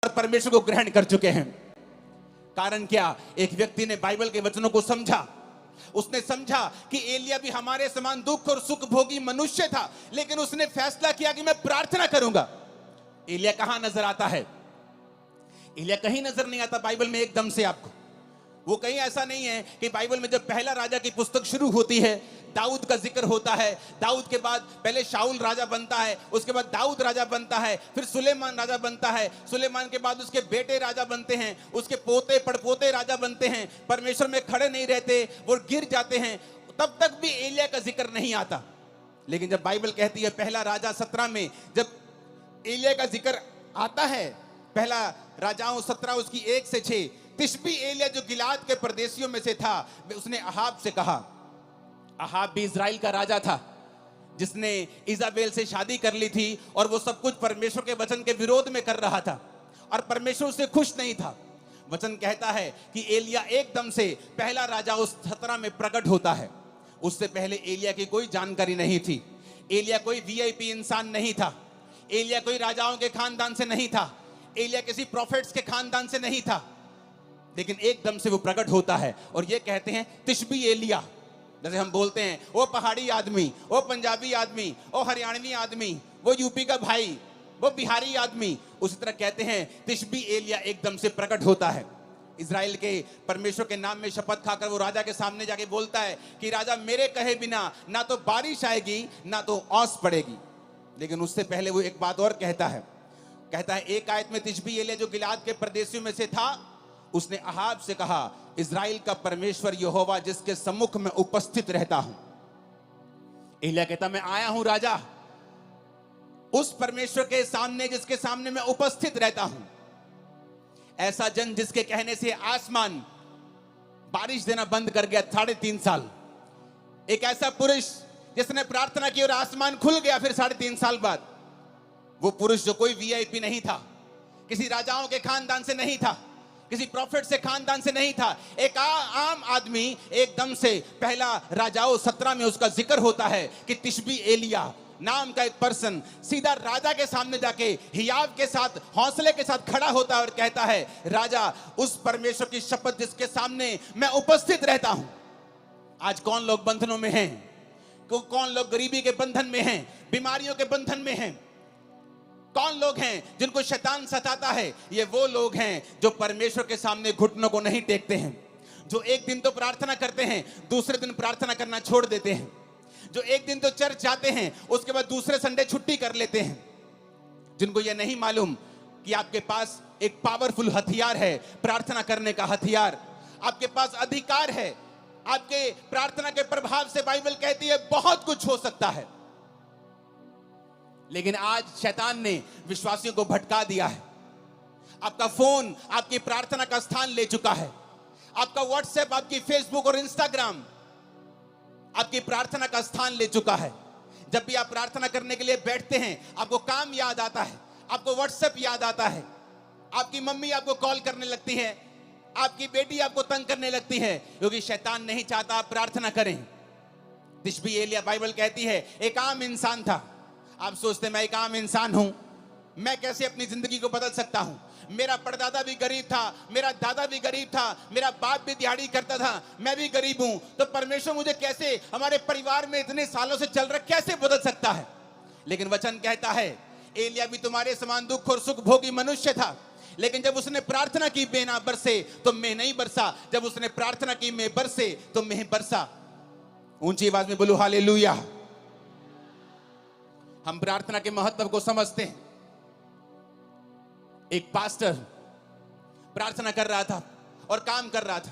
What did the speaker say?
और परमेश्वर को ग्रहण कर चुके हैं। कारण क्या? एक व्यक्ति ने बाइबल के वचनों को समझा। उसने समझा कि एलिया भी हमारे समान दुख और सुख भोगी मनुष्य था, लेकिन उसने फैसला किया कि मैं प्रार्थना करूंगा। एलिया कहां नजर आता है? एलिया कहीं नजर नहीं आता बाइबल में एकदम से आपको। वो कहीं ऐसा नहीं है कि बाइबल में जब पहला राजा की पुस्तक शुरू होती है, दाऊद का जिक्र होता है। दाऊद के बाद पहले शाऊल राजा बनता है, उसके बाद दाऊद राजा बनता है, फिर सुलेमान राजा बनता है, सुलेमान के बाद उसके बेटे राजा बनते हैं, उसके पोते पड़पोते राजा बनते हैं। परमेश्वर में खड़े नहीं रहते, वो गिर जाते हैं। तब तक भी एलिया का जिक्र नहीं आता। लेकिन जब बाइबल कहती है पहला राजा 17 में जब एलिया का जिक्र आता है, पहला राजाओं 17 उसकी 1 से 6, तिशबी एलिया जो गिलाद के परदेशियों में से था, उसने अहाब से कहा। अहाब भी इजराइल का राजा था जिसने इजाबेल से शादी कर ली थी, और वो सब कुछ परमेश्वर के वचन के विरोध में कर रहा था और परमेश्वर उससे खुश नहीं था। वचन कहता है कि एलिया एकदम से पहला राजा उस 17 में प्रकट होता है। उससे पहले एलिया की कोई जानकारी नहीं थी। एलिया कोई वीआईपी इंसान नहीं था। एलिया कोई राजाओं के खानदान से नहीं था। एलिया किसी प्रोफेट्स के खानदान से नहीं था। लेकिन एकदम से वो प्रकट होता है और ये कहते हैं तिशबी एलिया। जैसे हम बोलते हैं वो पहाड़ी आदमी, वो पंजाबी आदमी, वो हरियाणवी आदमी, वो यूपी का भाई, वो बिहारी आदमी, उसी तरह कहते हैं तिशबी एलिया एकदम से प्रकट होता है। इजराइल के परमेश्वर के नाम में शपथ खाकर वो राजा के सामने जाके बोलता है कि राजा मेरे कहे बिना ना तो बारिश आएगी ना तो ओस पड़ेगी। लेकिन उससे पहले वो एक बात और कहता है एक आयत में तिशबी एलिया जो गिलाद के परदेशियों में से था, उसने अहाब से कहा इजराइल का परमेश्वर यहोवा जिसके सम्मुख में उपस्थित रहता हूं। एलिया कहता मैं आया हूं राजा उस परमेश्वर के सामने जिसके सामने मैं उपस्थित रहता हूं। ऐसा जन जिसके कहने से आसमान बारिश देना बंद कर गया 3.5 साल। एक ऐसा पुरुष जिसने प्रार्थना की और आसमान खुल गया फिर 3.5 साल बाद। वो पुरुष जो कोई वीआईपी नहीं था, किसी राजाओं के खानदान से नहीं था, किसी प्रॉफिट से खानदान से नहीं था, एक आम आदमी एकदम से पहला राजाओं 17 में उसका जिक्र होता है कि तिशबी एलिया नाम का एक पर्सन सीधा राजा के सामने जाके हियाव के साथ हौसले के साथ खड़ा होता है और कहता है राजा उस परमेश्वर की शपथ जिसके सामने मैं उपस्थित रहता हूं। आज कौन लोग बंधनों में हैं? कौन लोग गरीबी के बंधन में हैं, बीमारियों के बंधन में हैं? कौन लोग हैं जिनको शैतान सताता है? ये वो लोग हैं जो परमेश्वर के सामने घुटनों को नहीं टेकते हैं, जो एक दिन तो प्रार्थना करते हैं दूसरे दिन प्रार्थना करना छोड़ देते हैं, जो एक दिन तो चर्च जाते हैं उसके बाद दूसरे संडे छुट्टी कर लेते हैं, जिनको ये नहीं मालूम कि आपके पास एक पावरफुल हथियार है, प्रार्थना करने का हथियार। आपके पास अधिकार है। आपके प्रार्थना के प्रभाव से बाइबल कहती है बहुत कुछ हो सकता है। लेकिन आज शैतान ने विश्वासियों को भटका दिया है। आपका फोन आपकी प्रार्थना का स्थान ले चुका है। आपका व्हाट्सएप, आपकी फेसबुक और इंस्टाग्राम आपकी प्रार्थना का स्थान ले चुका है। जब भी आप प्रार्थना करने के लिए बैठते हैं आपको काम याद आता है, आपको व्हाट्सएप याद आता है, आपकी मम्मी आपको कॉल करने लगती है, आपकी बेटी आपको तंग करने लगती है, क्योंकि शैतान नहीं चाहता आप प्रार्थना करें। तिशबी एलिया बाइबल कहती है एक आम इंसान था। आप सोचते हैं मैं एक आम इंसान हूं, मैं कैसे अपनी जिंदगी को बदल सकता हूं? मेरा परदादा भी गरीब था, मेरा दादा भी गरीब था, मेरा बाप भी दिहाड़ी करता था, मैं भी गरीब हूं, तो परमेश्वर मुझे कैसे हमारे परिवार में इतने सालों से चल रहा कैसे बदल सकता है? लेकिन वचन कहता है एलिया भी तुम्हारे समान दुख और सुख भोगी मनुष्य था, लेकिन जब उसने प्रार्थना की मेघ बरसे तो मेघ नहीं बरसा, जब उसने प्रार्थना की मेघ बरसे तो मेघ बरसा। ऊंची आवाज में बोलो हालेलुया। हम प्रार्थना के महत्व को समझते हैं। एक पास्टर प्रार्थना कर रहा था और काम कर रहा था।